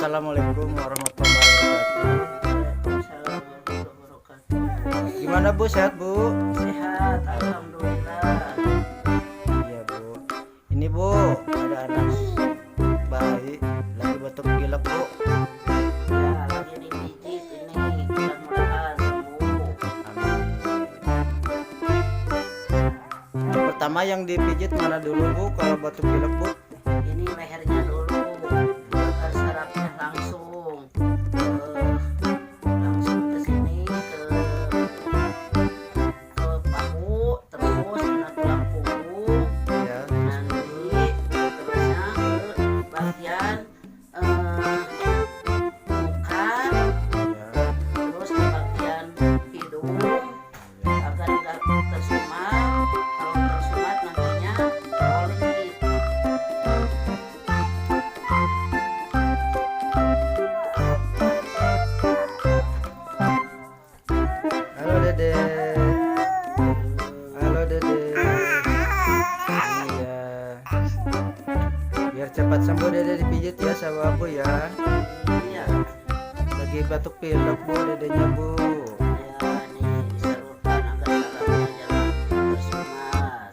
Assalamualaikum warahmatullahi wabarakatuh. Waalaikumsalam warahmatullahi wabarakatuh. Gimana Bu, sehat Bu? Sehat, alhamdulillah. Iya Bu. Ini Bu, ada anak bayi lagi batuk pilek Bu. Ya, lagi dipijit ini, mudah-mudahan sembuh. Amin. Yang pertama yang dipijit mana dulu Bu kalau batuk pilek Bu? Ini lehernya dulu, bakar sarafnya langsung ke sini ke pahu, terus kena tulang punggung. Ya. Nanti terusnya ke bagian muka, Ya. terus ke bagian hidung agar nggak tersumat. Kalau tersumat nantinya polit. Halo Dede. Halo Dede. Iya. Biar cepat sembuh Dede dipijit ya sama Bu ya. Iya, Lagi batuk pilek Bu dedenya Bu. ya nih disalurkan agar sarafnya jangan tersumat.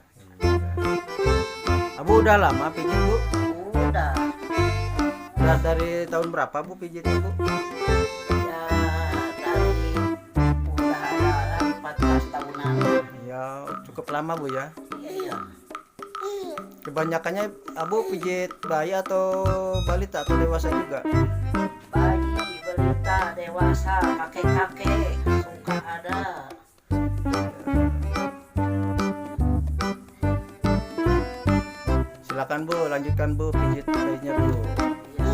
Abu udah lama pijit Bu? Udah, Udah dari tahun berapa Bu pijitnya Bu? ya dari udah ada 14 tahunan. Ya cukup lama Bu ya. Iya, Kebanyakannya Abu pijit bayi atau balita atau dewasa juga? bayi, balita, dewasa, kakek-kakek suka ada. Silakan Bu, lanjutkan Bu pijit bayinya Bu. Iya.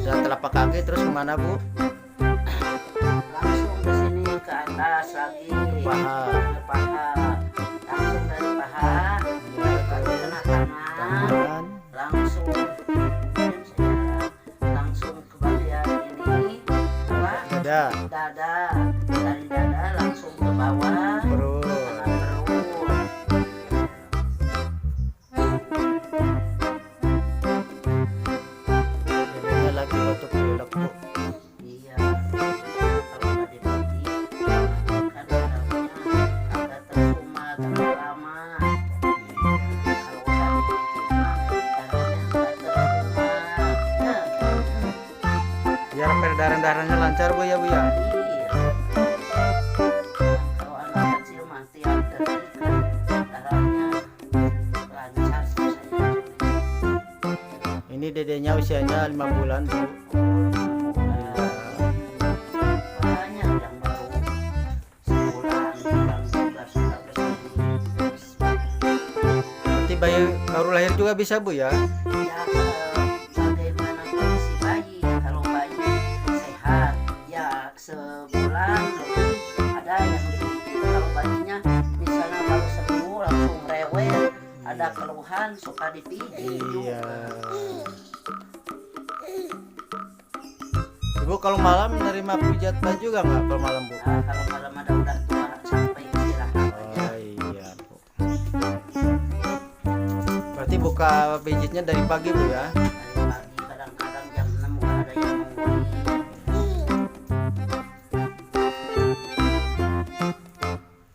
Sudah telapak kaki terus kemana Bu? Langsung ke sini ke atas lagi Paha. ke paha, langsung dari paha lalu kena tangan, Tangan. langsung langsung ke bagian ini apa Dada. dada, dari dada langsung ke bawah Perut. kena perut. Dedenya lagi batuk pilek Bu. Iya, kalau nggak dipijit kan sarafnya agak tersumat agak lama. Kalau udah dipijit mah sarafnya nggak tersumat. Biar peredaran-darahnya lancar Bu ya Bu ya. Iya. Kalau anak kecil mah tiap detik kan darahnya lancar susahnya. Ini dedenya usianya 5 bulan Bu. Banyak yang baru sebulan, bulan juga sudah kesini. Berarti bayi baru lahir juga bisa Bu ya? Ya, bagaimana kondisi bayi? Kalau bayi sehat, ya sebulan lebih ada yang dipijit. Kalau bayinya misalnya baru sembuh langsung rewel, ada keluhan suka dipijit Iya. juga. Ibu kalau malam menerima pijat bayi juga nggak kalau malam Bu? Nah, kalau malam ada udah tua sampai istirahat aja. Oh iya Bu. Berarti buka pijitnya dari pagi Bu ya? Dari pagi kadang-kadang jam 6 udah ada yang nungguin.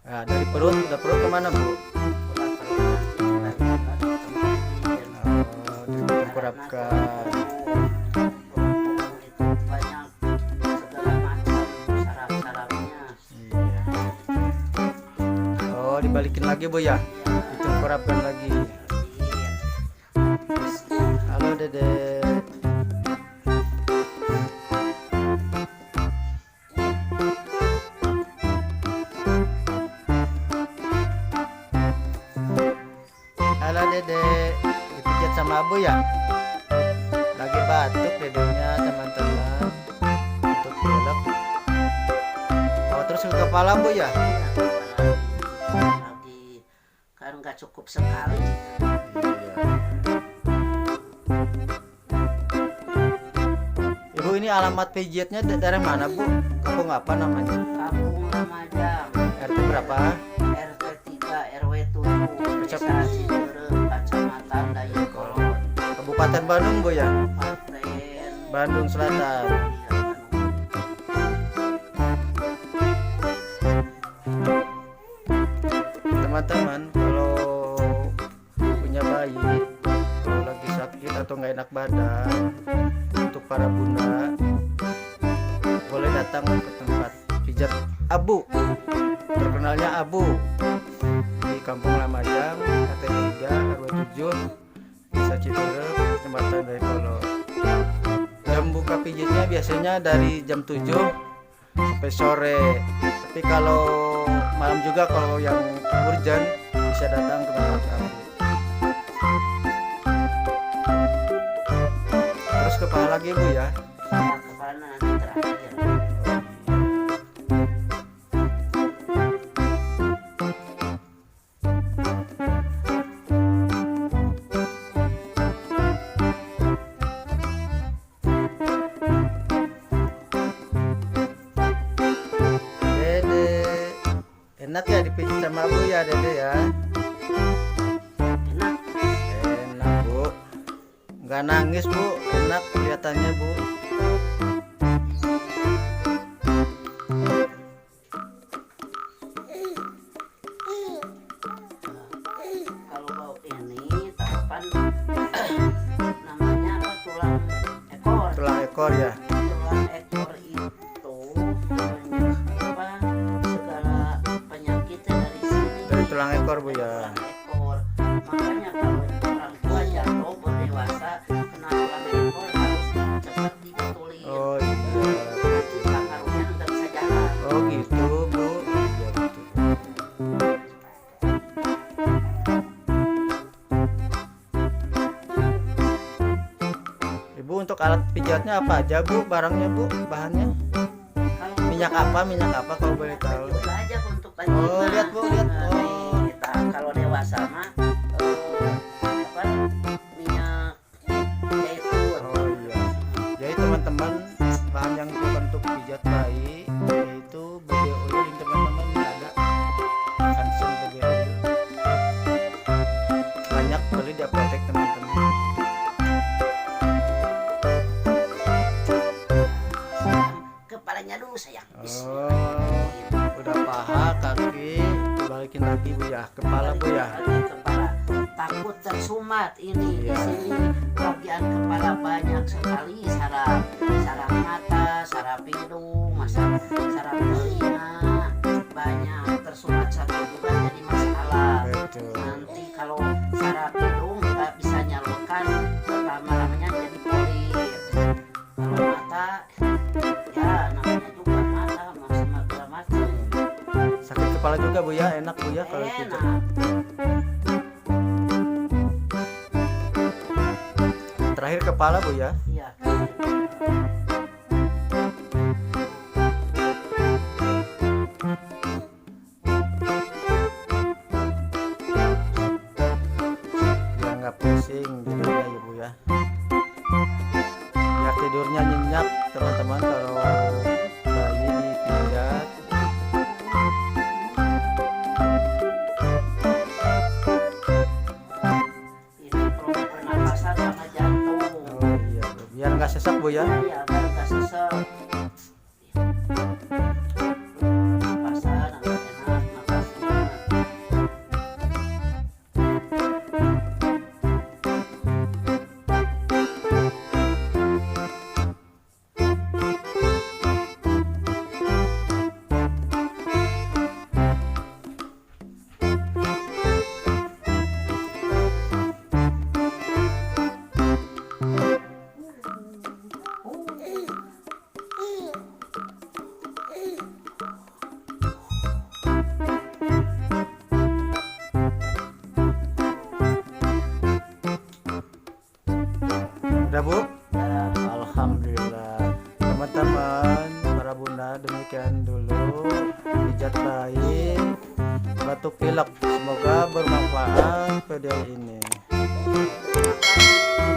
Nah, dari perut, udah perut kemana Bu? Oh, dibalikin lagi Bu ya. Ya, Ditengkurapkan lagi. Halo Dede. Halo Dede. Dipijat sama Abu ya? Lagi batuk dedenya teman-teman. Untuk pilek. Oh, terus ke kepala Bu ya? lagi kan nggak cukup sekali. Iya. Ibu ini alamat pijitnya dari mana Bu? Kampung apa namanya? Kampung Lamajang, RT berapa? RT 3 RW 7, Desa Ciberem, Kecamatan Dayakolot, Kabupaten Bandung Bu ya? Kabupaten Bandung Selatan. Teman-teman, kalau punya bayi, kalau lagi sakit atau nggak enak badan, untuk para bunda boleh datang ke tempat pijat Abu. Terkenalnya Abu di Kampung Lamajang, RT 3 RW 7, Desa Ciberem, Kecamatan Dayakolot. Jam buka pijitnya biasanya dari jam 7 sampai sore. Tapi kalau malam juga, kalau yang urgent bisa datang ke tempat kami. Terus kepala lagi Bu ya. Saya kepala nanti terakhir. Dede, enak ya dipijit sama Bu ya Dede ya. Enak. Enak Bu, nggak nangis Bu, enak kelihatannya Bu. Kalau bau ini tahapan namanya apa, tulang ekor. Tulang ekor ya. Tulang ekor itu apa, segala penyakitnya dari sini. Dari tulang ekor Bu ya. Tulang ekor. Makanya kalau orang tua jatuh berdewasa kena tulang ekor harus cepat dibetulin. Oh iya. Nanti pengaruhnya nggak bisa jalan. Oh gitu Bu. Iya betul. Ibu, untuk alat pijatnya apa aja Bu? Barangnya Bu, bahannya? Kalau Minyak apa kalau boleh tahu? Udah aja untuk Oh, lihat Bu, lihat. Oh. Kita kalau dewasa mah apa, minyak zaitun. Oh iya. Jadi teman-teman, bahan yang diperlukan untuk pijat bayi yaitu baby oil yang teman-teman ada Hansen baby oil. Banyak beli di apotek teman-teman. Kepalanya dulu sayang. Oh, udah paha, kaki, balikin lagi Bu ya. Kepala Bu ya. Kepala takut tersumat ini. Di Iya. sini bagian kepala banyak sekali saraf, saraf mata, saraf hidung, saraf telinga, banyak tersumat satu juga jadi masalah. Betul. Nanti kalau saraf hidung nggak bisa nyalurkan, lama-lamanya jadi polip. Kalau mata, ya namanya juga mata, macam macam. Sakit kepala juga Bu ya, enak Bu ya kalau pijat. Enak. Terakhir kepala Bu ya. Iya. Biar nggak pusing tidurnya ya Bu ya. Biar tidurnya nyenyak teman-teman kalau bayi dipijat. Ini problem pernapasan sama jantung. Oh iya Bu. Biar nggak sesak Bu ya. Ya, biar nggak sesek. Pernapasan agak enak napasnya. Udah Bu? Ya, Alhamdulillah. Teman-teman, para bunda, demikian dulu pijat bayi batuk pilek. Semoga bermanfaat video ini. terima kasih.